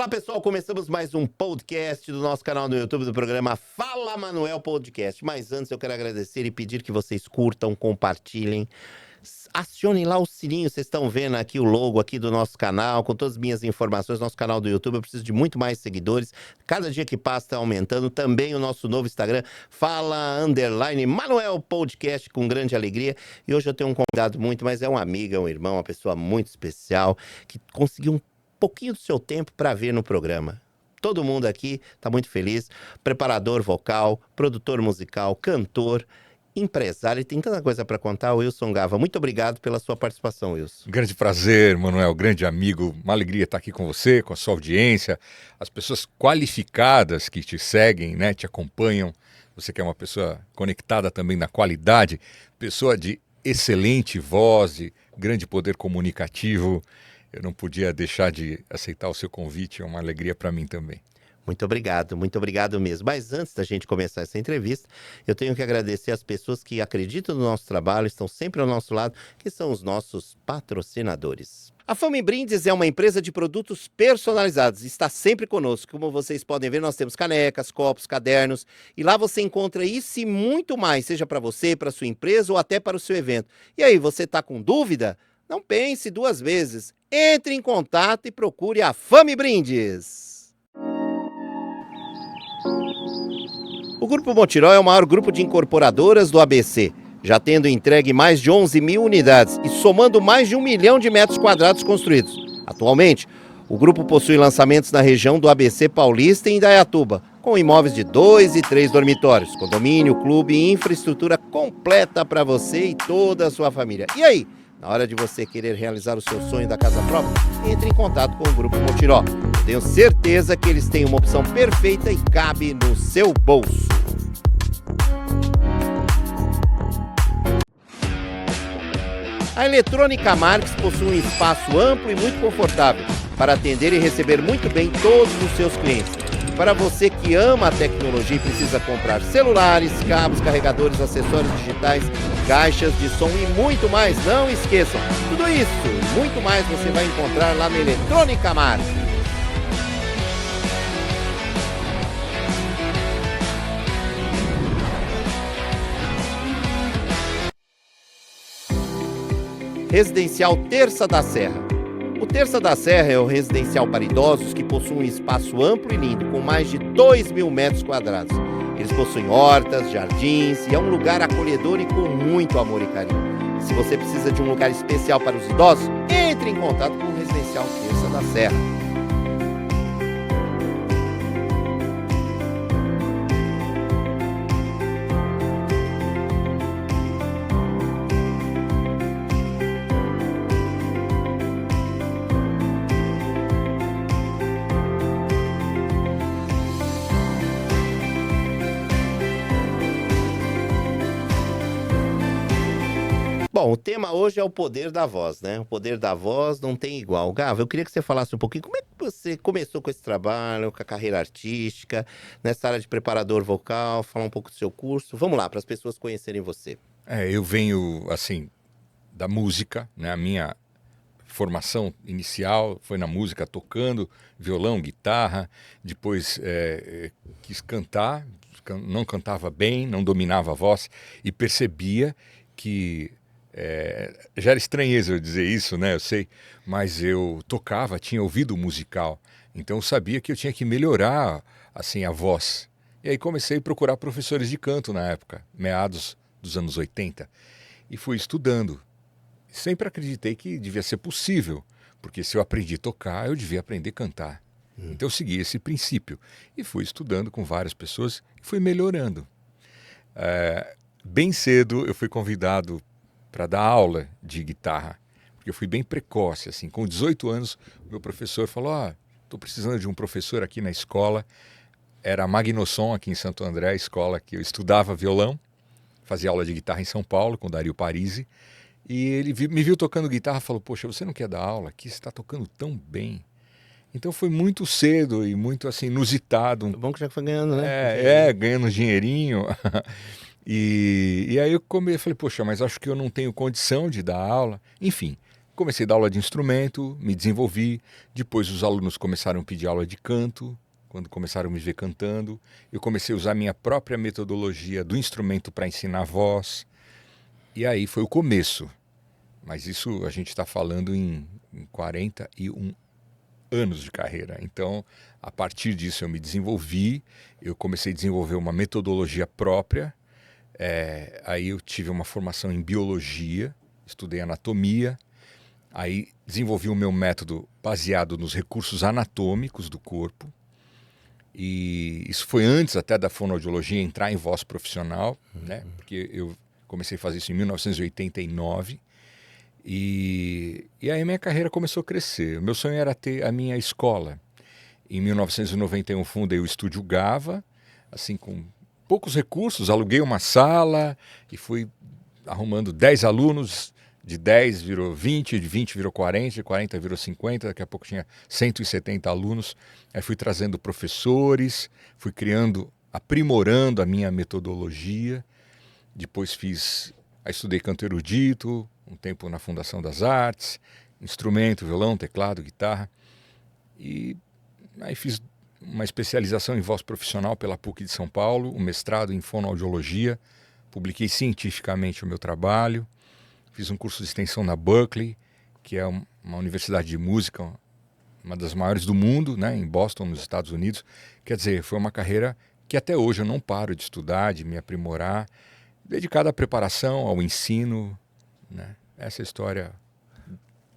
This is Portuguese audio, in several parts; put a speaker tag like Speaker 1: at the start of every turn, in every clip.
Speaker 1: Olá, pessoal, começamos mais um podcast do nosso canal no YouTube do programa Fala Manuel Podcast. Mas antes eu quero agradecer e pedir que vocês curtam, compartilhem, acionem lá o sininho. Vocês estão vendo aqui o logo aqui do nosso canal, com todas as minhas informações, nosso canal do YouTube. Eu preciso de muito mais seguidores. Cada dia que passa está aumentando. Também o nosso novo Instagram, Fala_Manuel Podcast, com grande alegria. E hoje eu tenho um convidado mas é um amigo, é um irmão, uma pessoa muito especial, que conseguiu um pouquinho do seu tempo para ver no programa. Todo mundo aqui está muito feliz. Preparador vocal, produtor musical, cantor, empresário, e tem tanta coisa para contar. O Wilson Gava, muito obrigado pela sua participação, Wilson.
Speaker 2: Grande prazer, Manuel, grande amigo. Uma alegria estar aqui com você, com a sua audiência, as pessoas qualificadas que te seguem, né, te acompanham. Você que é uma pessoa conectada também na qualidade, pessoa de excelente voz, de grande poder comunicativo. Eu não podia deixar de aceitar o seu convite, é uma alegria para mim também.
Speaker 1: Muito obrigado mesmo. Mas antes da gente começar essa entrevista, eu tenho que agradecer as pessoas que acreditam no nosso trabalho, estão sempre ao nosso lado, que são os nossos patrocinadores. A Fama Brindes é uma empresa de produtos personalizados, está sempre conosco. Como vocês podem ver, nós temos canecas, copos, cadernos, e lá você encontra isso e muito mais, seja para você, para sua empresa ou até para o seu evento. E aí, você está com dúvida? Não pense duas vezes. Entre em contato e procure a Fama Brindes. O Grupo Montirol é o maior grupo de incorporadoras do ABC, já tendo entregue mais de 11 mil unidades e somando mais de 1 milhão de metros quadrados construídos. Atualmente, o grupo possui lançamentos na região do ABC Paulista e Indaiatuba, com imóveis de 2 e 3 dormitórios, condomínio, clube e infraestrutura completa para você e toda a sua família. E aí? Na hora de você querer realizar o seu sonho da casa própria, entre em contato com o Grupo Montirol. Tenho certeza que eles têm uma opção perfeita e cabe no seu bolso. A Eletrônica Marques possui um espaço amplo e muito confortável para atender e receber muito bem todos os seus clientes. Para você que ama a tecnologia e precisa comprar celulares, cabos, carregadores, acessórios digitais, caixas de som e muito mais, não esqueçam. Tudo isso e muito mais você vai encontrar lá na Eletrônica Marques. Residencial Terça da Serra. O Terça da Serra é o residencial para idosos que possui um espaço amplo e lindo, com mais de 2 mil metros quadrados. Eles possuem hortas, jardins e é um lugar acolhedor e com muito amor e carinho. Se você precisa de um lugar especial para os idosos, entre em contato com o Residencial Terça da Serra. Bom, o tema hoje é o poder da voz, né? O poder da voz não tem igual. Gava, eu queria que você falasse um pouquinho como é que você começou com esse trabalho, com a carreira artística, nessa área de preparador vocal, falar um pouco do seu curso. Vamos lá, para as pessoas conhecerem você.
Speaker 2: Eu venho, assim, da música, né? A minha formação inicial foi na música, tocando violão, guitarra, depois quis cantar, não cantava bem, não dominava a voz e percebia que já era estranheza eu dizer isso, né? Eu sei, mas eu tocava, tinha ouvido musical, então eu sabia que eu tinha que melhorar assim a voz. E aí comecei a procurar professores de canto na época, meados dos anos 80, e fui estudando. Sempre acreditei que devia ser possível, porque se eu aprendi a tocar, eu devia aprender a cantar. Então eu segui esse princípio e fui estudando com várias pessoas e fui melhorando. Bem cedo eu fui convidado para dar aula de guitarra, porque eu fui bem precoce, assim. Com 18 anos, o meu professor falou, estou precisando de um professor aqui na escola. Era a Magnoson, aqui em Santo André, a escola que eu estudava violão, fazia aula de guitarra em São Paulo, com Dario Parisi, e ele me viu tocando guitarra e falou, poxa, você não quer dar aula aqui? Você está tocando tão bem. Então foi muito cedo e muito assim, inusitado.
Speaker 1: É bom que já foi ganhando, né?
Speaker 2: Ganhando dinheirinho. E aí eu falei, poxa, mas acho que eu não tenho condição de dar aula. Enfim, comecei a dar aula de instrumento, me desenvolvi. Depois os alunos começaram a pedir aula de canto. Quando começaram a me ver cantando, eu comecei a usar minha própria metodologia do instrumento para ensinar voz. E aí foi o começo. Mas isso a gente está falando em 41 anos de carreira. Então, a partir disso eu me desenvolvi, eu comecei a desenvolver uma metodologia própria. Aí eu tive uma formação em biologia, estudei anatomia. Aí desenvolvi o meu método baseado nos recursos anatômicos do corpo. E isso foi antes até da fonoaudiologia entrar em voz profissional, né? Porque eu comecei a fazer isso em 1989. E aí minha carreira começou a crescer. O meu sonho era ter a minha escola. Em 1991 fundei o Estúdio Gava, assim, com poucos recursos, aluguei uma sala e fui arrumando 10 alunos. De 10 virou 20, de 20 virou 40, de 40 virou 50, daqui a pouco tinha 170 alunos. Aí fui trazendo professores, fui criando, aprimorando a minha metodologia. Depois estudei canto erudito, um tempo na Fundação das Artes, instrumento, violão, teclado, guitarra. E aí fiz uma especialização em voz profissional pela PUC de São Paulo, um mestrado em fonoaudiologia, publiquei cientificamente o meu trabalho. Fiz um curso de extensão na Berkeley, que é uma universidade de música, uma das maiores do mundo, né, em Boston, nos Estados Unidos. Quer dizer, foi uma carreira que até hoje eu não paro de estudar, de me aprimorar, dedicada à preparação, ao ensino, né? Essa é a história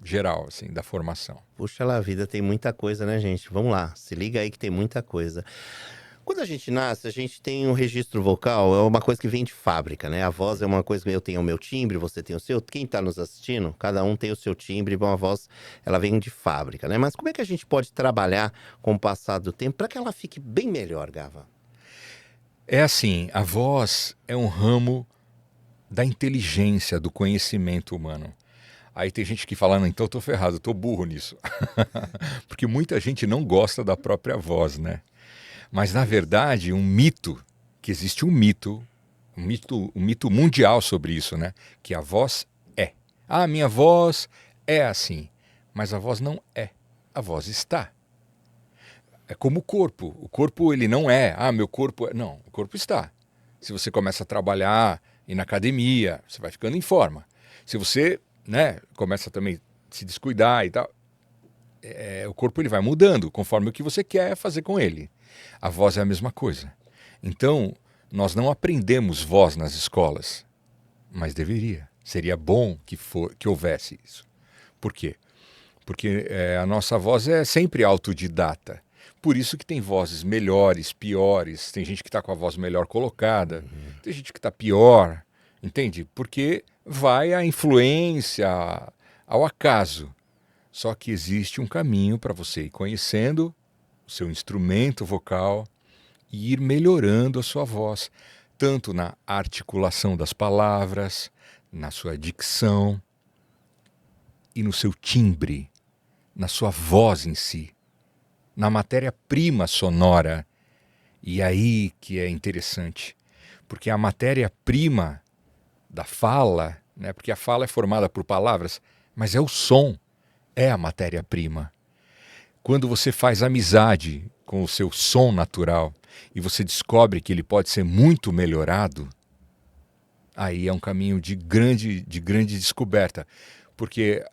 Speaker 2: geral, assim, da formação.
Speaker 1: Puxa lá, a vida tem muita coisa, né, gente? Vamos lá, se liga aí que tem muita coisa. Quando a gente nasce, a gente tem um registro vocal, é uma coisa que vem de fábrica, né? A voz é uma coisa que eu tenho o meu timbre, você tem o seu. Quem está nos assistindo, cada um tem o seu timbre, uma voz, ela vem de fábrica, né? Mas como é que a gente pode trabalhar com o passar do tempo para que ela fique bem melhor, Gava?
Speaker 2: É assim, a voz é um ramo da inteligência, do conhecimento humano. Aí tem gente que fala, não, então eu tô ferrado, eu tô burro nisso. Porque muita gente não gosta da própria voz, né? Mas, na verdade, que existe um mito mundial sobre isso, né? Que a voz é. Ah, minha voz é assim. Mas a voz não é. A voz está. É como o corpo. O corpo, ele não é. Ah, meu corpo é. Não, o corpo está. Se você começa a trabalhar, ir na academia, você vai ficando em forma. Se você, né, começa também a se descuidar e tal, o corpo ele vai mudando conforme o que você quer fazer com ele. A voz é a mesma coisa. Então, nós não aprendemos voz nas escolas, mas deveria. Seria bom que houvesse isso. Por quê? Porque a nossa voz é sempre autodidata. Por isso que tem vozes melhores, piores. Tem gente que está com a voz melhor colocada, tem gente que está pior, entende? Porque vai a influência, ao acaso. Só que existe um caminho para você ir conhecendo o seu instrumento vocal e ir melhorando a sua voz, tanto na articulação das palavras, na sua dicção e no seu timbre, na sua voz em si, na matéria-prima sonora. E aí que é interessante, porque a matéria-prima da fala, né, porque a fala é formada por palavras, mas é o som. É a matéria-prima. Quando você faz amizade com o seu som natural e você descobre que ele pode ser muito melhorado, aí é um caminho de grande descoberta. Porque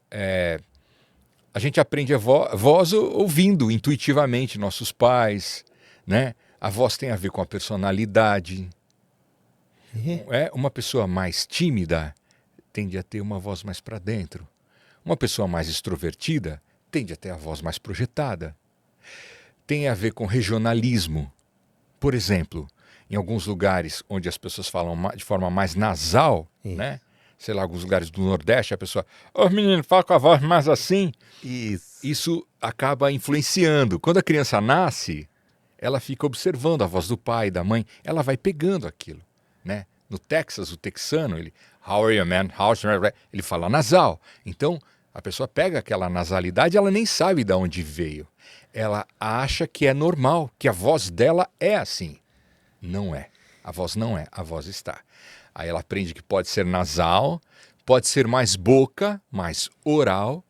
Speaker 2: a gente aprende a voz ouvindo intuitivamente nossos pais, né? A voz tem a ver com a personalidade. Uma pessoa mais tímida tende a ter uma voz mais para dentro. Uma pessoa mais extrovertida tende a ter a voz mais projetada. Tem a ver com regionalismo. Por exemplo, em alguns lugares onde as pessoas falam de forma mais nasal, né? Sei lá, alguns lugares do Nordeste, a pessoa, menino, fala com a voz mais assim. Isso acaba influenciando. Quando a criança nasce, ela fica observando a voz do pai, da mãe, ela vai pegando aquilo, né? No Texas, o texano, how are you, man? Ele fala nasal. Então, a pessoa pega aquela nasalidade, ela nem sabe de onde veio. Ela acha que é normal, que a voz dela é assim. Não é. A voz não é, a voz está. Aí ela aprende que pode ser nasal, Pode ser mais boca, mais oral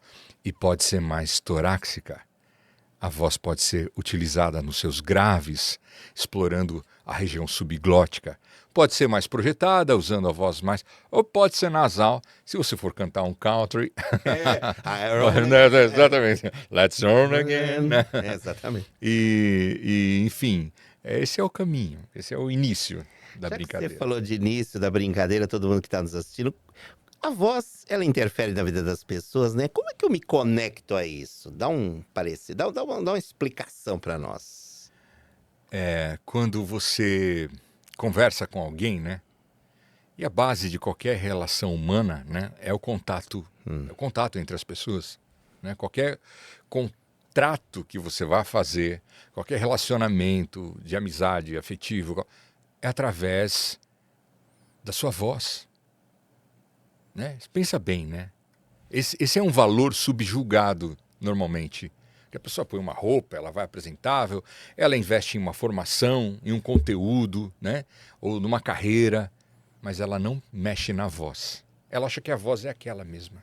Speaker 2: e pode ser mais torácica. A voz pode ser utilizada nos seus graves, explorando a região subglótica. Pode ser mais projetada, usando a voz mais... Ou pode ser nasal, se você for cantar um country. Exatamente. Let's learn again.
Speaker 1: Exatamente.
Speaker 2: Enfim, esse é o caminho, esse é o início da
Speaker 1: Já
Speaker 2: brincadeira.
Speaker 1: que você falou de início da brincadeira, todo mundo que está nos assistindo, a voz, ela interfere na vida das pessoas, né? Como é que eu me conecto a isso? Dá um parecer, dá uma explicação para nós.
Speaker 2: Quando você conversa com alguém, né? E a base de qualquer relação humana, né, é o contato entre as pessoas, né? Qualquer contrato que você vá fazer, qualquer relacionamento de amizade, afetivo, é através da sua voz, né? Pensa bem, né? Esse é um valor subjugado normalmente. Que a pessoa põe uma roupa, ela vai apresentável, ela investe em uma formação, em um conteúdo, né? Ou numa carreira, mas ela não mexe na voz. Ela acha que a voz é aquela mesma.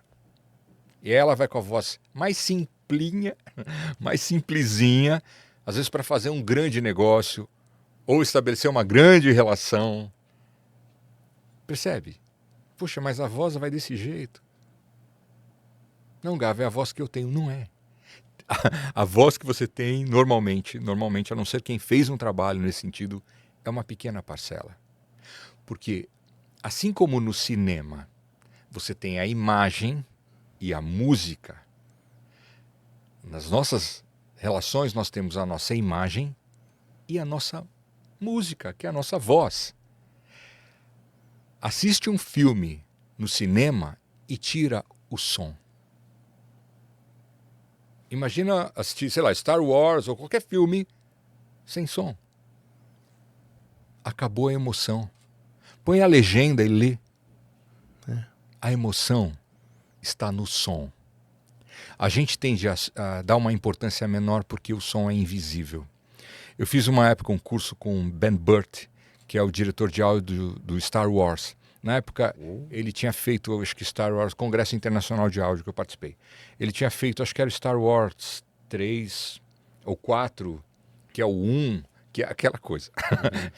Speaker 2: E ela vai com a voz mais simplinha, mais simplesinha, às vezes para fazer um grande negócio ou estabelecer uma grande relação. Percebe? Puxa, mas a voz vai desse jeito. Não, Gava, é a voz que eu tenho. Não é. A voz que você tem, normalmente, a não ser quem fez um trabalho nesse sentido, é uma pequena parcela. Porque, assim como no cinema, você tem a imagem e a música, nas nossas relações nós temos a nossa imagem e a nossa música, que é a nossa voz. Assiste um filme no cinema e tira o som. Imagina assistir, sei lá, Star Wars ou qualquer filme sem som. Acabou a emoção. Põe a legenda e lê. A emoção está no som. A gente tende a dar uma importância menor porque o som é invisível. Eu fiz uma época um curso com Ben Burtt, que é o diretor de áudio do Star Wars. Na época, ele tinha feito, acho que Star Wars, Congresso Internacional de Áudio, que eu participei. Ele tinha feito, acho que era o Star Wars 3 ou 4, que é o 1, que é aquela coisa.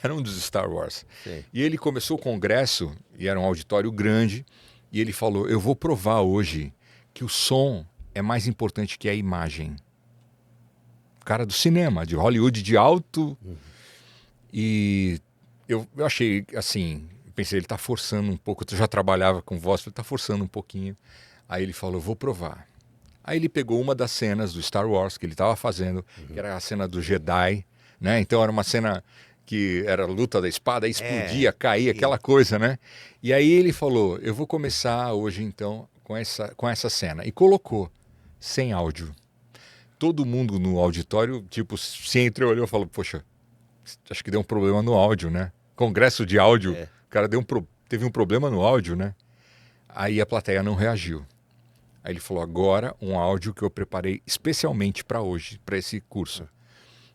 Speaker 2: Era um dos Star Wars.
Speaker 1: Sim.
Speaker 2: E ele começou o congresso, e era um auditório grande, e ele falou, eu vou provar hoje que o som é mais importante que a imagem. O cara do cinema, de Hollywood, de alto. E eu achei, assim... Pensei, ele está forçando um pouco, eu já trabalhava com voz, ele está forçando um pouquinho. Aí ele falou, vou provar. Aí ele pegou uma das cenas do Star Wars que ele estava fazendo, que era a cena do Jedi, né? Então era uma cena que era a luta da espada, aí explodia, caía, aquela coisa, né? E aí ele falou, eu vou começar hoje então com essa cena. E colocou, sem áudio. Todo mundo no auditório, tipo, se entrou, olhou e falou, poxa, acho que deu um problema no áudio, né? Congresso de áudio... O cara teve um problema no áudio, né? Aí a plateia não reagiu. Aí ele falou, agora um áudio que eu preparei especialmente para hoje, para esse curso.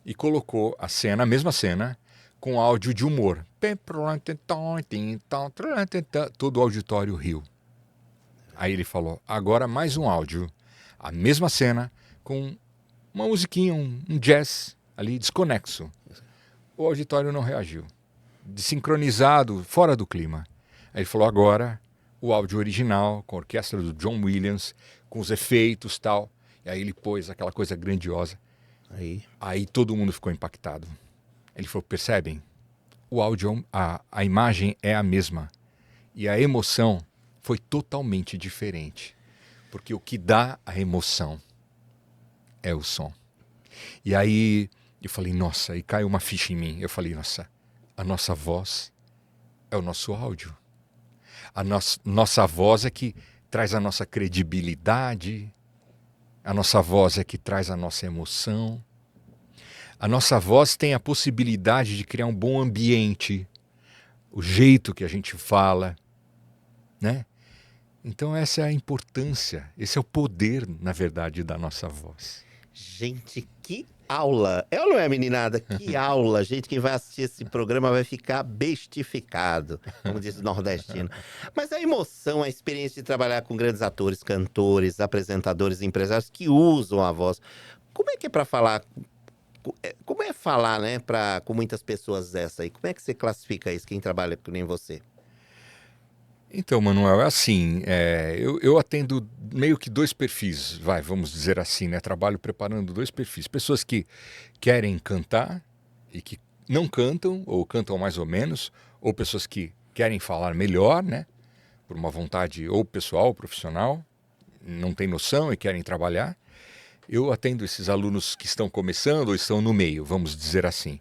Speaker 2: E colocou a mesma cena, com áudio de humor. Todo o auditório riu. Aí ele falou, agora mais um áudio. A mesma cena, com uma musiquinha, um jazz ali desconexo. O auditório não reagiu. Desincronizado, fora do clima. Aí ele falou, agora o áudio original, com a orquestra do John Williams, com os efeitos e tal. E aí ele pôs aquela coisa grandiosa. Aí todo mundo ficou impactado. Ele falou, percebem? O áudio, a imagem é a mesma. E a emoção foi totalmente diferente. Porque o que dá a emoção é o som. E aí eu falei, nossa, e caiu uma ficha em mim. Eu falei, nossa... A nossa voz é o nosso áudio. A nossa voz é que traz a nossa credibilidade. A nossa voz é que traz a nossa emoção. A nossa voz tem a possibilidade de criar um bom ambiente. O jeito que a gente fala, né? Então essa é a importância, esse é o poder, na verdade, da nossa voz.
Speaker 1: Gente, que aula. É ou não é, meninada? Que aula. Gente, quem vai assistir esse programa vai ficar bestificado, como diz o nordestino. Mas a emoção, a experiência de trabalhar com grandes atores, cantores, apresentadores, empresários que usam a voz. Como é que é para falar? Como é falar, né, com muitas pessoas dessa aí? Como é que você classifica isso, quem trabalha que nem você?
Speaker 2: Então, Manuel, é assim, eu atendo meio que dois perfis, vamos dizer assim, né? Trabalho preparando dois perfis. Pessoas que querem cantar e que não cantam, ou cantam mais ou menos, ou pessoas que querem falar melhor, né? Por uma vontade ou pessoal ou profissional, não tem noção e querem trabalhar. Eu atendo esses alunos que estão começando ou estão no meio, vamos dizer assim.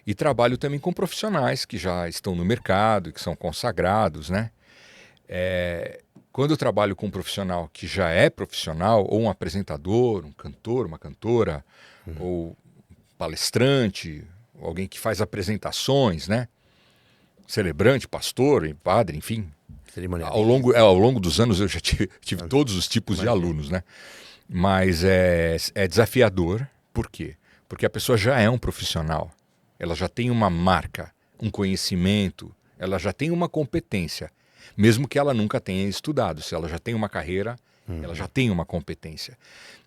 Speaker 2: E trabalho também com profissionais que já estão no mercado, que são consagrados, né? Quando eu trabalho com um profissional que já é profissional, ou um apresentador, um cantor, uma cantora, ou palestrante, ou alguém que faz apresentações, né? Celebrante, pastor, padre, enfim.
Speaker 1: Cerimonialista.
Speaker 2: Ao longo dos anos eu já tive todos os tipos de alunos, né? Mas é desafiador. Por quê? Porque a pessoa já é um profissional. Ela já tem uma marca, um conhecimento, ela já tem uma competência. Mesmo que ela nunca tenha estudado. Se ela já tem uma carreira, ela já tem uma competência.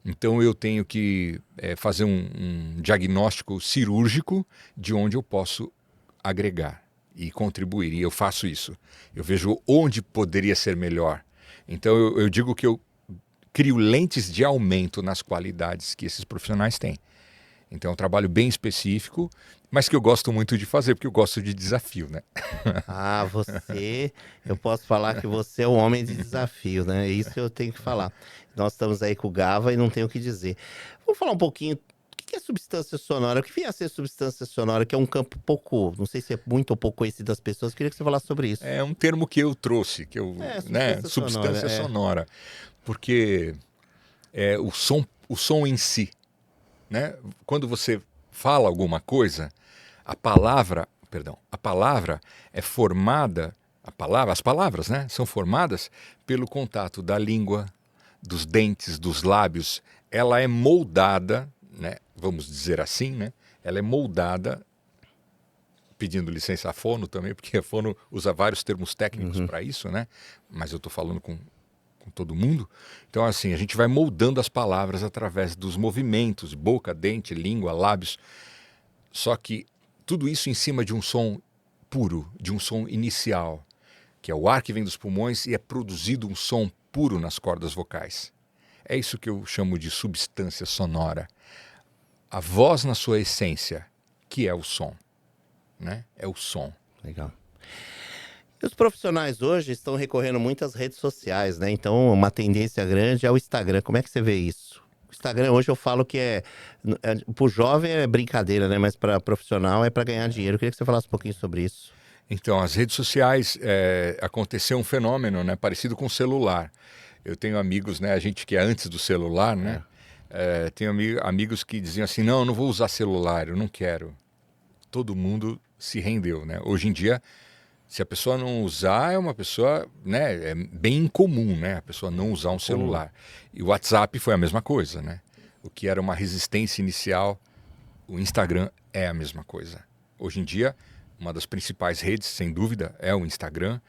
Speaker 2: Então eu tenho que fazer um diagnóstico cirúrgico de onde eu posso agregar e contribuir. E eu faço isso. Eu vejo onde poderia ser melhor. Então eu digo que eu crio lentes de aumento nas qualidades que esses profissionais têm. Então é um trabalho bem específico, mas que eu gosto muito de fazer, porque eu gosto de desafio, né?
Speaker 1: Ah, eu posso falar que você é um homem de desafio, né? Isso eu tenho que falar. Nós estamos aí com o Gava e não tenho o que dizer. Vamos falar um pouquinho, o que é substância sonora? O que vem a ser substância sonora, que é um campo pouco, não sei se é muito ou pouco conhecido das pessoas, queria que você falasse sobre isso.
Speaker 2: É um termo que eu trouxe, substância sonora, porque o som em si, né? Quando você fala alguma coisa, a palavra é formada, as palavras, né, são formadas pelo contato da língua, dos dentes, dos lábios. Ela é moldada, né, vamos dizer assim, né? Ela é moldada, pedindo licença à fono também, porque a fono usa vários termos técnicos para isso, né? Mas eu estou falando com todo mundo. Então, assim, a gente vai moldando as palavras através dos movimentos, boca, dente, língua, lábios. Só que tudo isso em cima de um som puro, de um som inicial, que é o ar que vem dos pulmões e é produzido um som puro nas cordas vocais. É isso que eu chamo de substância sonora. A voz na sua essência, que é o som, né? É o som.
Speaker 1: Legal. E os profissionais hoje estão recorrendo muito às redes sociais, né? Então, uma tendência grande é o Instagram. Como é que você vê isso? O Instagram hoje eu falo que pro jovem é brincadeira, né? Mas para profissional é para ganhar dinheiro. Eu queria que você falasse um pouquinho sobre isso.
Speaker 2: Então, as redes sociais, aconteceu um fenômeno, né, parecido com o celular. Eu tenho amigos, né, a gente que é antes do celular, né? Tenho amigos que diziam assim, não vou usar celular, eu não quero. Todo mundo se rendeu, né? Hoje em dia, se a pessoa não usar, é uma pessoa, né, é bem incomum, né, a pessoa não usar um celular. E o WhatsApp foi a mesma coisa, né? O que era uma resistência inicial, o Instagram é a mesma coisa. Hoje em dia, uma das principais redes, sem dúvida, é o Instagram.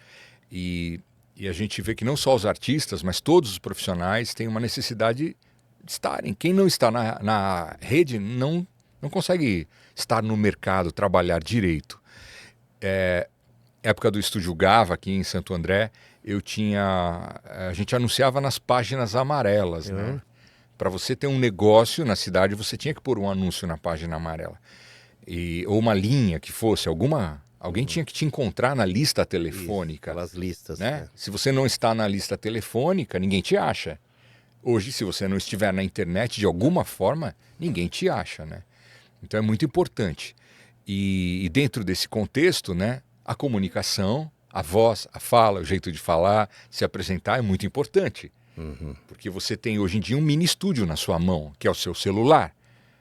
Speaker 2: E a gente vê que não só os artistas, mas todos os profissionais têm uma necessidade de estarem. Quem não está na rede não consegue estar no mercado, trabalhar direito. Época do Estúdio Gava, aqui em Santo André, a gente anunciava nas páginas amarelas, né? Para você ter um negócio na cidade, você tinha que pôr um anúncio na página amarela. Ou uma linha que fosse, alguém tinha que te encontrar na lista telefônica.
Speaker 1: Aquelas listas,
Speaker 2: né? Se você não está na lista telefônica, ninguém te acha. Hoje, se você não estiver na internet de alguma forma, ninguém te acha, né? Então é muito importante. E dentro desse contexto, né, a comunicação, a voz, a fala, o jeito de falar, se apresentar é muito importante. Porque você tem hoje em dia um mini estúdio na sua mão, que é o seu celular.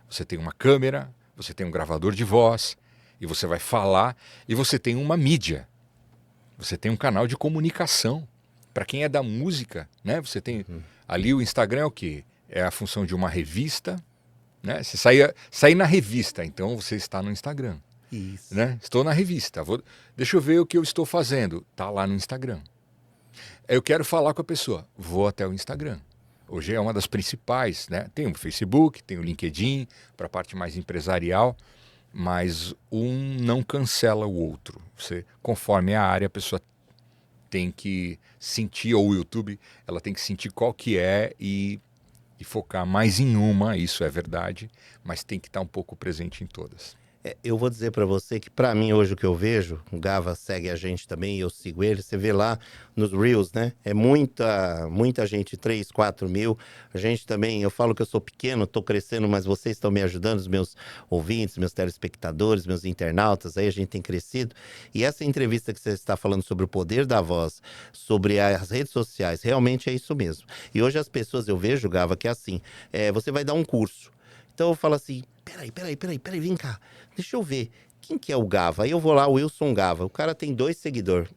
Speaker 2: Você tem uma câmera, você tem um gravador de voz, e você vai falar, e você tem uma mídia. Você tem um canal de comunicação. Para quem é da música, né, você tem... Ali o Instagram é o quê? É a função de uma revista, né? Você sair na revista, então você está no Instagram.
Speaker 1: Isso.
Speaker 2: Né? Estou na revista, deixa eu ver o que eu estou fazendo. Está lá no Instagram. Eu quero falar com a pessoa, vou até o Instagram. Hoje é uma das principais, né? Tem o Facebook, tem o LinkedIn, para a parte mais empresarial, mas um não cancela o outro. Conforme a área, a pessoa tem que sentir, ou o YouTube, ela tem que sentir qual que é e focar mais em uma, isso é verdade, mas tem que estar um pouco presente em todas.
Speaker 1: Eu vou dizer para você que para mim hoje o que eu vejo, o Gava segue a gente também e eu sigo ele, você vê lá nos Reels, né? É muita gente, 3, 4 mil. A gente também, eu falo que eu sou pequeno, tô crescendo, mas vocês estão me ajudando, os meus ouvintes, meus telespectadores, meus internautas, aí a gente tem crescido. E essa entrevista que você está falando sobre o poder da voz, sobre as redes sociais, realmente é isso mesmo. E hoje as pessoas, eu vejo, Gava, que é assim, você vai dar um curso. Então eu falo assim, peraí, vem cá, deixa eu ver, quem que é o Gava? Aí eu vou lá, o Wilson Gava, o cara tem 2 seguidores,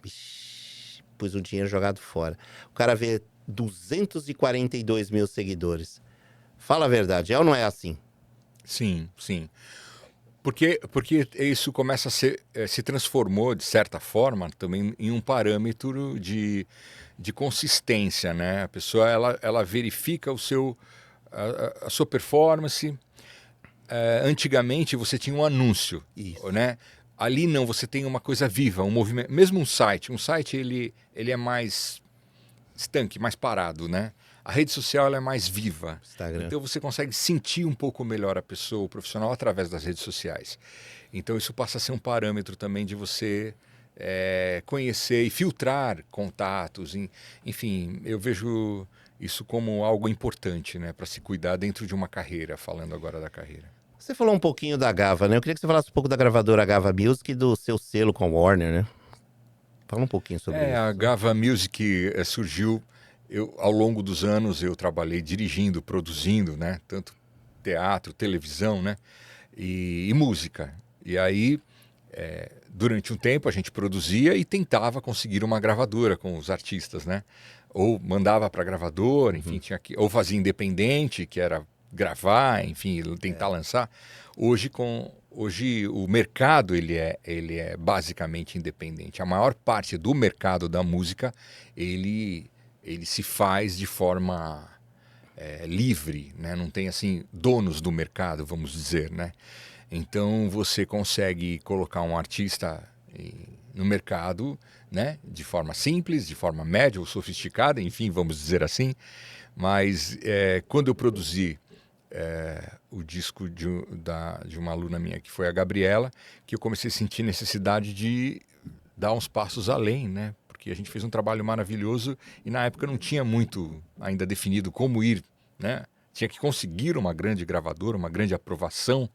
Speaker 1: pus o dinheiro jogado fora. O cara vê 242 mil seguidores. Fala a verdade, é ou não é assim?
Speaker 2: Sim, sim. Porque isso começa a se transformou, de certa forma, também em um parâmetro de consistência, né? A pessoa, ela verifica a sua performance. Antigamente você tinha um anúncio,
Speaker 1: Isso.
Speaker 2: né? Ali não, você tem uma coisa viva, um movimento. Mesmo um site ele é mais estanque, mais parado, né? A rede social ela é mais viva.
Speaker 1: Instagram.
Speaker 2: Então você consegue sentir um pouco melhor a pessoa, o profissional, através das redes sociais. Então isso passa a ser um parâmetro também de você conhecer e filtrar contatos. Enfim, eu vejo isso como algo importante, né, para se cuidar dentro de uma carreira, falando agora da carreira.
Speaker 1: Você falou um pouquinho da Gava, né? Eu queria que você falasse um pouco da gravadora Gava Music e do seu selo com a Warner, né? Fala um pouquinho sobre isso.
Speaker 2: A Gava Music surgiu, ao longo dos anos eu trabalhei dirigindo, produzindo, né, tanto teatro, televisão, né, e música. E aí, durante um tempo a gente produzia e tentava conseguir uma gravadora com os artistas, né? Ou mandava para gravadora, enfim, ou fazia independente, que era gravar, enfim, tentar lançar. Hoje o mercado ele é basicamente independente. A maior parte do mercado da música ele se faz de forma livre, né? Não tem assim donos do mercado, vamos dizer, né? Então você consegue colocar um artista no mercado, né? De forma simples, de forma média ou sofisticada, enfim, vamos dizer assim. Mas quando eu produzi o disco de uma aluna minha, que foi a Gabriela, que eu comecei a sentir necessidade de dar uns passos além, né? Porque a gente fez um trabalho maravilhoso e na época não tinha muito ainda definido como ir, né? Tinha que conseguir uma grande gravadora, uma grande aprovação.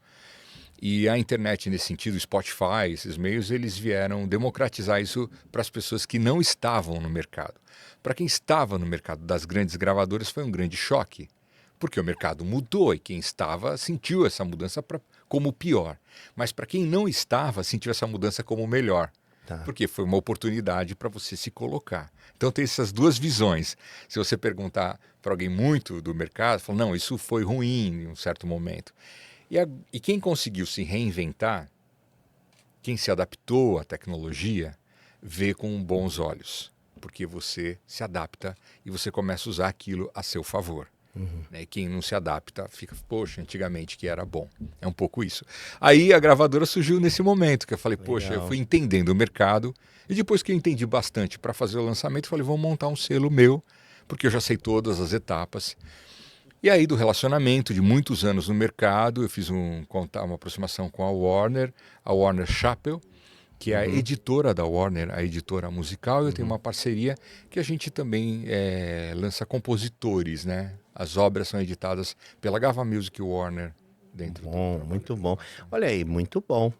Speaker 2: E a internet, nesse sentido, Spotify, esses meios, eles vieram democratizar isso para as pessoas que não estavam no mercado. Para quem estava no mercado das grandes gravadoras foi um grande choque, porque o mercado mudou e quem estava sentiu essa mudança como pior. Mas para quem não estava, sentiu essa mudança como melhor, porque foi uma oportunidade para você se colocar. Então tem essas duas visões. Se você perguntar para alguém muito do mercado, fala, não, isso foi ruim em um certo momento. E quem conseguiu se reinventar, quem se adaptou à tecnologia, vê com bons olhos, porque você se adapta e você começa a usar aquilo a seu favor. Né? E quem não se adapta fica, poxa, antigamente que era bom. É um pouco isso. Aí a gravadora surgiu nesse momento, que eu falei, poxa, eu fui entendendo o mercado, e depois que eu entendi bastante para fazer o lançamento, eu falei, vou montar um selo meu, porque eu já sei todas as etapas. E aí do relacionamento de muitos anos no mercado, eu fiz uma aproximação com a Warner Chappell, que é a editora da Warner, a editora musical. Eu tenho uma parceria que a gente também lança compositores, né? As obras são editadas pela Gava Music Warner.
Speaker 1: Muito bom. Olha aí, muito bom.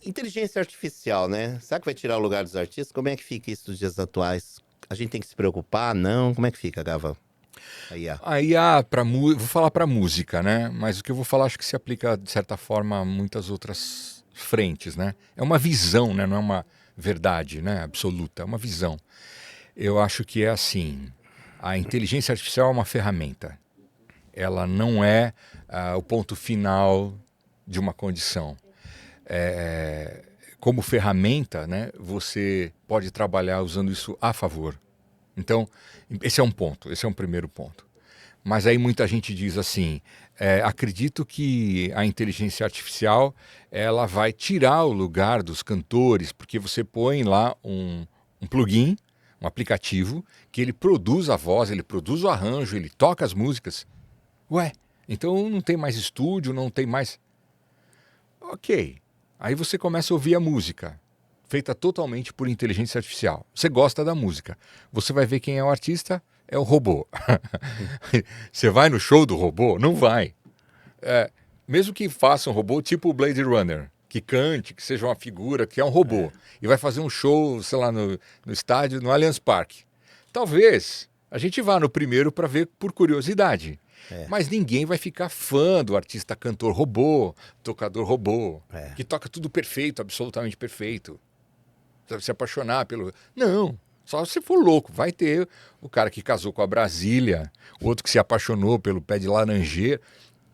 Speaker 1: Inteligência artificial, né? Será que vai tirar o lugar dos artistas? Como é que fica isso nos dias atuais? A gente tem que se preocupar? Não? Como é que fica, Gava?
Speaker 2: Vou falar para música, né? Mas o que eu vou falar acho que se aplica, de certa forma, a muitas outras frentes, né? É uma visão, né? Não é uma verdade, né? Absoluta, é uma visão. Eu acho que é assim, a inteligência artificial é uma ferramenta. ela não é o ponto final de uma condição. Como ferramenta, né, você pode trabalhar usando isso a favor. Então, esse é um ponto, esse é um primeiro ponto. Mas aí muita gente diz assim, acredito que a inteligência artificial ela vai tirar o lugar dos cantores, porque você põe lá um plugin, um aplicativo, que ele produz a voz, ele produz o arranjo, ele toca as músicas. Ué, então não tem mais estúdio, não tem mais... Ok, aí você começa a ouvir a música, feita totalmente por inteligência artificial. Você gosta da música, você vai ver quem é o artista, é o robô. Você vai no show do robô? Não vai. Mesmo que faça um robô tipo o Blade Runner, que cante, que seja uma figura, que é um robô, e vai fazer um show, sei lá, no estádio, no Allianz Parque. Talvez a gente vá no primeiro para ver por curiosidade. Mas ninguém vai ficar fã do artista cantor robô, tocador robô, que toca tudo perfeito, absolutamente perfeito. Você vai se apaixonar pelo... Não, só se for louco. Vai ter o cara que casou com a Brasília, o outro que se apaixonou pelo pé de laranjeira.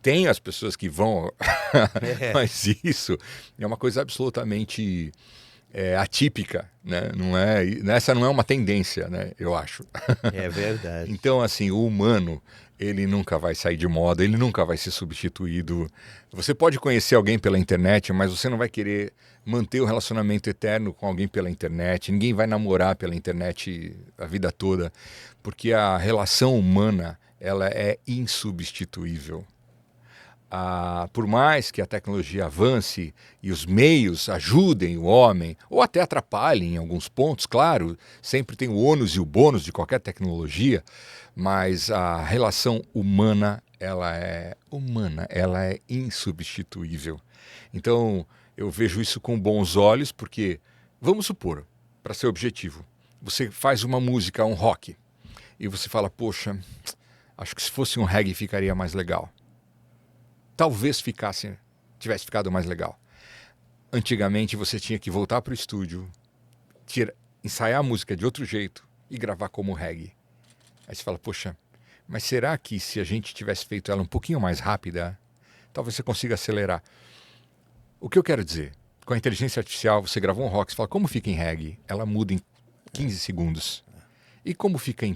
Speaker 2: Tem as pessoas que vão... Mas isso é uma coisa absolutamente atípica, né? Essa não é uma tendência, né? Eu acho.
Speaker 1: É verdade.
Speaker 2: Então, assim, o humano, ele nunca vai sair de moda, ele nunca vai ser substituído. Você pode conhecer alguém pela internet, mas você não vai querer manter o relacionamento eterno com alguém pela internet. Ninguém vai namorar pela internet a vida toda, porque a relação humana, ela é insubstituível. Por mais que a tecnologia avance e os meios ajudem o homem, ou até atrapalhem em alguns pontos, claro, sempre tem o ônus e o bônus de qualquer tecnologia, mas a relação humana, ela é insubstituível. Então, eu vejo isso com bons olhos, porque, vamos supor, para ser objetivo, você faz uma música, um rock, e você fala, poxa, acho que se fosse um reggae ficaria mais legal. Talvez tivesse ficado mais legal. Antigamente você tinha que voltar para o estúdio, ensaiar a música de outro jeito e gravar como reggae. Aí você fala, poxa, mas será que se a gente tivesse feito ela um pouquinho mais rápida, talvez você consiga acelerar? O que eu quero dizer? Com a inteligência artificial, você gravou um rock, você fala, como fica em reggae? Ela muda em 15 segundos. E como fica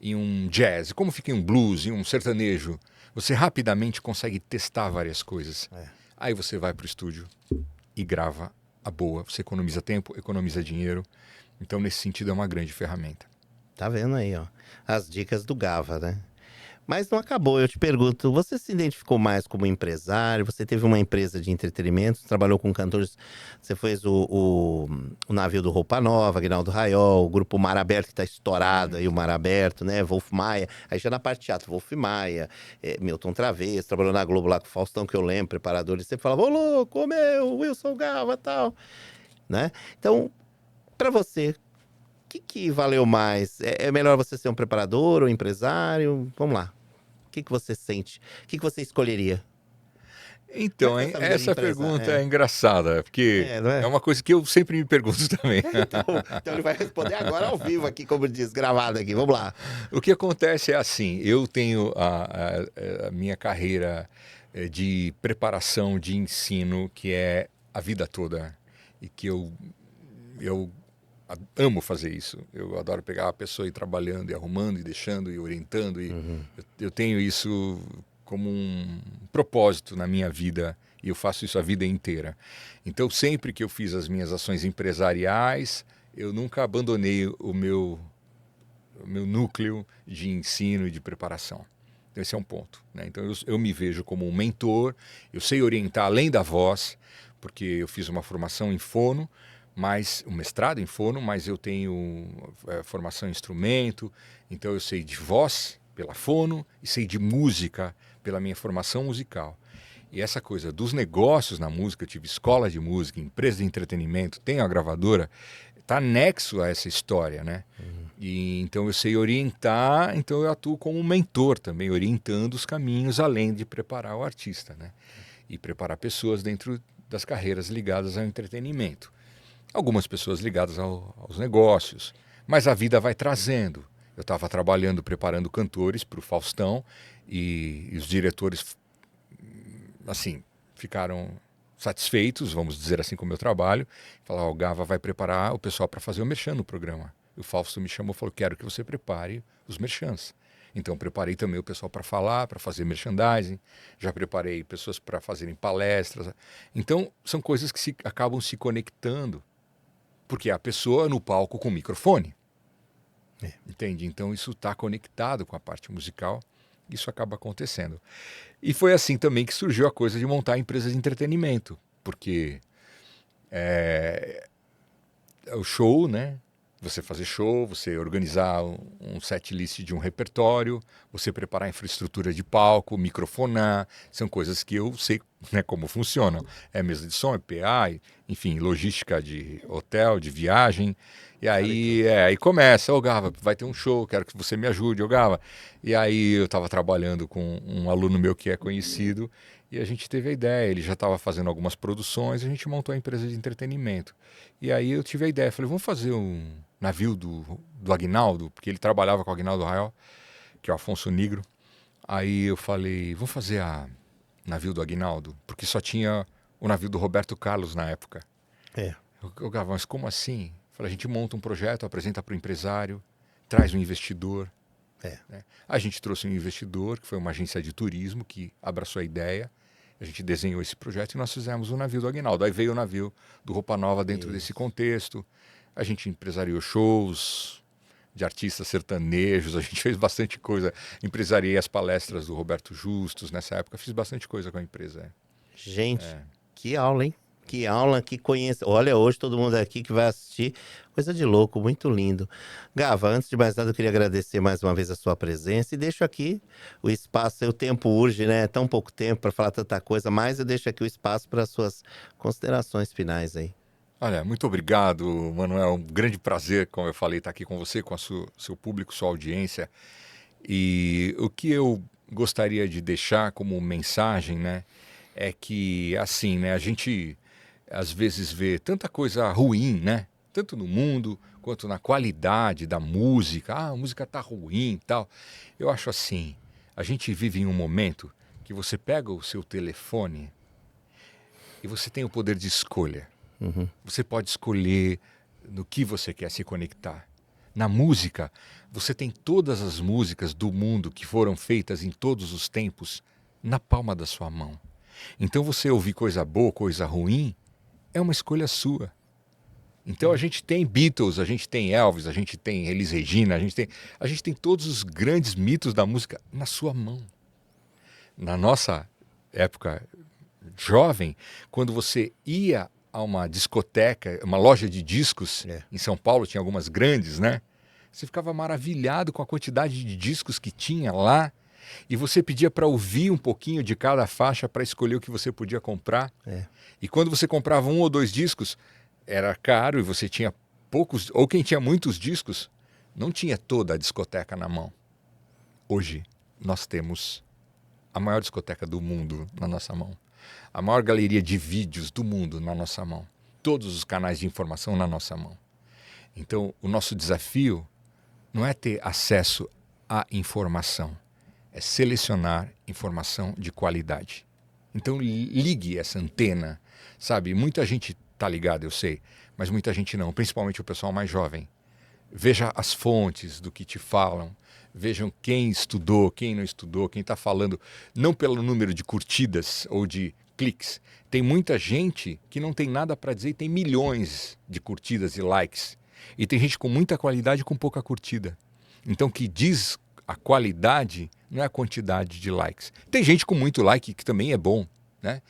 Speaker 2: em um jazz? Como fica em um blues, em um sertanejo? Você rapidamente consegue testar várias coisas. Aí você vai para o estúdio e grava a boa. Você economiza tempo, economiza dinheiro. Então, nesse sentido, é uma grande ferramenta.
Speaker 1: Tá vendo aí, ó. As dicas do Gava, né? Mas não acabou, eu te pergunto, você se identificou mais como empresário? Você teve uma empresa de entretenimento, trabalhou com cantores, você fez o navio do Roupa Nova, Aguinaldo Raiol, o grupo Mar Aberto, que tá estourado aí, o Mar Aberto, né? Wolf Maia, aí já na parte de teatro, Wolf Maia, Milton Travesso, trabalhou na Globo lá com o Faustão, que eu lembro, preparador, ele sempre falava, ô louco, meu, Wilson Gava e tal, né? Então, pra você, o que valeu mais? É melhor você ser um preparador ou empresário? Vamos lá. O que você sente? O que você escolheria?
Speaker 2: Então, essa pergunta é engraçada, porque
Speaker 1: não é?
Speaker 2: É uma coisa que eu sempre me pergunto também.
Speaker 1: Então ele vai responder agora ao vivo aqui, como diz, gravado aqui. Vamos lá.
Speaker 2: O que acontece é assim, eu tenho a minha carreira de preparação, de ensino, que é a vida toda, e que eu amo fazer isso. Eu adoro pegar a pessoa e ir trabalhando, e arrumando, e deixando, e orientando. E eu tenho isso como um propósito na minha vida, e eu faço isso a vida inteira. Então, sempre que eu fiz as minhas ações empresariais, eu nunca abandonei o meu núcleo de ensino e de preparação. Então, esse é um ponto, né? Então, eu me vejo como um mentor, eu sei orientar além da voz, porque eu fiz uma formação em fono, um mestrado em fono, mas eu tenho formação em instrumento, então eu sei de voz pela fono e sei de música pela minha formação musical. E essa coisa dos negócios na música, eu tive escola de música, empresa de entretenimento, tenho a gravadora, está anexo a essa história, né? E então eu sei orientar, então eu atuo como um mentor também, orientando os caminhos além de preparar o artista, né? E preparar pessoas dentro das carreiras ligadas ao entretenimento. Algumas pessoas ligadas aos negócios, mas a vida vai trazendo. Eu estava trabalhando, preparando cantores para o Faustão e os diretores, assim, ficaram satisfeitos, vamos dizer assim, com o meu trabalho. Falaram, o Gava vai preparar o pessoal para fazer o merchan no programa. E o Fausto me chamou e falou, quero que você prepare os merchans. Então preparei também o pessoal para falar, para fazer merchandising, já preparei pessoas para fazerem palestras. Então são coisas que acabam se conectando, porque é a pessoa no palco com o microfone. Entende? Então isso está conectado com a parte musical, isso acaba acontecendo. E foi assim também que surgiu a coisa de montar a empresa de entretenimento, porque o show, né? Você fazer show, você organizar um set list de um repertório, você preparar a infraestrutura de palco, microfonar, são coisas que eu sei, né, como funcionam. É mesa de som, é PA, enfim, logística de hotel, de viagem. E aí começa, ô Gava, vai ter um show, quero que você me ajude, ô Gava. E aí eu estava trabalhando com um aluno meu que é conhecido e a gente teve a ideia, ele já estava fazendo algumas produções, a gente montou a empresa de entretenimento. E aí eu tive a ideia, falei, vamos fazer um navio do Aguinaldo, porque ele trabalhava com o Aguinaldo Rayol, que é o Afonso Negro. Aí eu falei, vamos fazer a navio do Aguinaldo, porque só tinha o navio do Roberto Carlos na época. Eu Gava, mas como assim? Falei, a gente monta um projeto, apresenta para o empresário, traz um investidor. Né? A gente trouxe um investidor, que foi uma agência de turismo, que abraçou a ideia. A gente desenhou esse projeto e nós fizemos o navio do Aguinaldo. Aí veio o navio do Roupa Nova dentro desse contexto. A gente empresariou shows de artistas sertanejos, a gente fez bastante coisa. Empresariei as palestras do Roberto Justus nessa época, fiz bastante coisa com a empresa.
Speaker 1: Gente, que aula, hein? Que aula, que conhece. Olha, hoje todo mundo aqui que vai assistir, coisa de louco, muito lindo. Gava, antes de mais nada, eu queria agradecer mais uma vez a sua presença e deixo aqui o espaço. O tempo urge, né? É tão pouco tempo para falar tanta coisa, mas eu deixo aqui o espaço para as suas considerações finais aí.
Speaker 2: Olha, muito obrigado, Manuel. Um grande prazer, como eu falei, estar aqui com você, com seu público, sua audiência. E o que eu gostaria de deixar como mensagem, né, é que, assim, né, a gente às vezes vê tanta coisa ruim, né, tanto no mundo quanto na qualidade da música. Ah, a música tá ruim e tal. Eu acho assim, a gente vive em um momento que você pega o seu telefone e você tem o poder de escolha. Você pode escolher no que você quer se conectar. Na música, você tem todas as músicas do mundo que foram feitas em todos os tempos na palma da sua mão. Então você ouvir coisa boa, coisa ruim, é uma escolha sua. Então a gente tem Beatles, a gente tem Elvis, a gente tem Elis Regina, a gente tem todos os grandes mitos da música na sua mão. Na nossa época jovem, quando você ia a uma discoteca, uma loja de discos, em São Paulo tinha algumas grandes, né? Você ficava maravilhado com a quantidade de discos que tinha lá e você pedia para ouvir um pouquinho de cada faixa para escolher o que você podia comprar. E quando você comprava um ou dois discos, era caro e você tinha poucos, ou quem tinha muitos discos, não tinha toda a discoteca na mão. Hoje, nós temos a maior discoteca do mundo na nossa mão. A maior galeria de vídeos do mundo na nossa mão. Todos os canais de informação na nossa mão. Então, o nosso desafio não é ter acesso à informação, é selecionar informação de qualidade. Então, ligue essa antena, sabe? Muita gente está ligada, eu sei, mas muita gente não, principalmente o pessoal mais jovem. Veja as fontes do que te falam, vejam quem estudou, quem não estudou, quem está falando, não pelo número de curtidas ou de cliques. Tem muita gente que não tem nada para dizer e tem milhões de curtidas e likes. E tem gente com muita qualidade e com pouca curtida. Então, o que diz a qualidade não é a quantidade de likes. Tem gente com muito like que também é bom, né?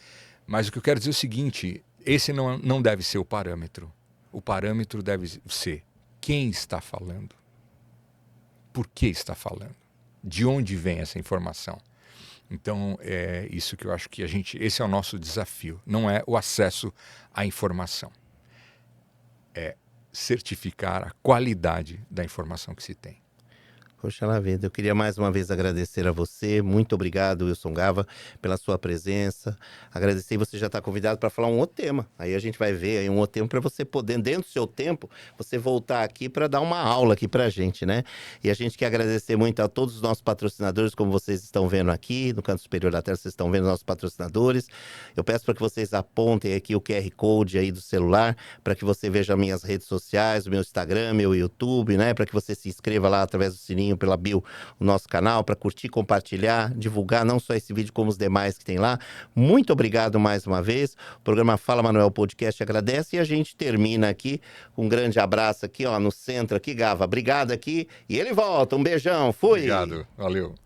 Speaker 2: Mas o que eu quero dizer é o seguinte, esse não deve ser o parâmetro. O parâmetro deve ser quem está falando, por que está falando, de onde vem essa informação. Então, é isso que eu acho que esse é o nosso desafio, não é o acesso à informação. É certificar a qualidade da informação que se tem.
Speaker 1: Poxa lá vida, eu queria mais uma vez agradecer a você. Muito obrigado, Wilson Gava, pela sua presença. Agradecer, e você já está convidado para falar um outro tema. Aí a gente vai ver aí um outro tema para você poder, dentro do seu tempo, você voltar aqui para dar uma aula aqui para a gente, né? E a gente quer agradecer muito a todos os nossos patrocinadores, como vocês estão vendo aqui, no canto superior da tela, vocês estão vendo nossos patrocinadores. Eu peço para que vocês apontem aqui o QR Code aí do celular, para que você veja minhas redes sociais, o meu Instagram, meu YouTube, né? Para que você se inscreva lá através do sininho, pela bio, o nosso canal, para curtir, compartilhar, divulgar não só esse vídeo, como os demais que tem lá. Muito obrigado mais uma vez. O programa Fala Manuel Podcast agradece e a gente termina aqui com um grande abraço aqui, ó, no centro aqui, Gava. Obrigado aqui e ele volta. Um beijão. Fui!
Speaker 2: Obrigado, valeu.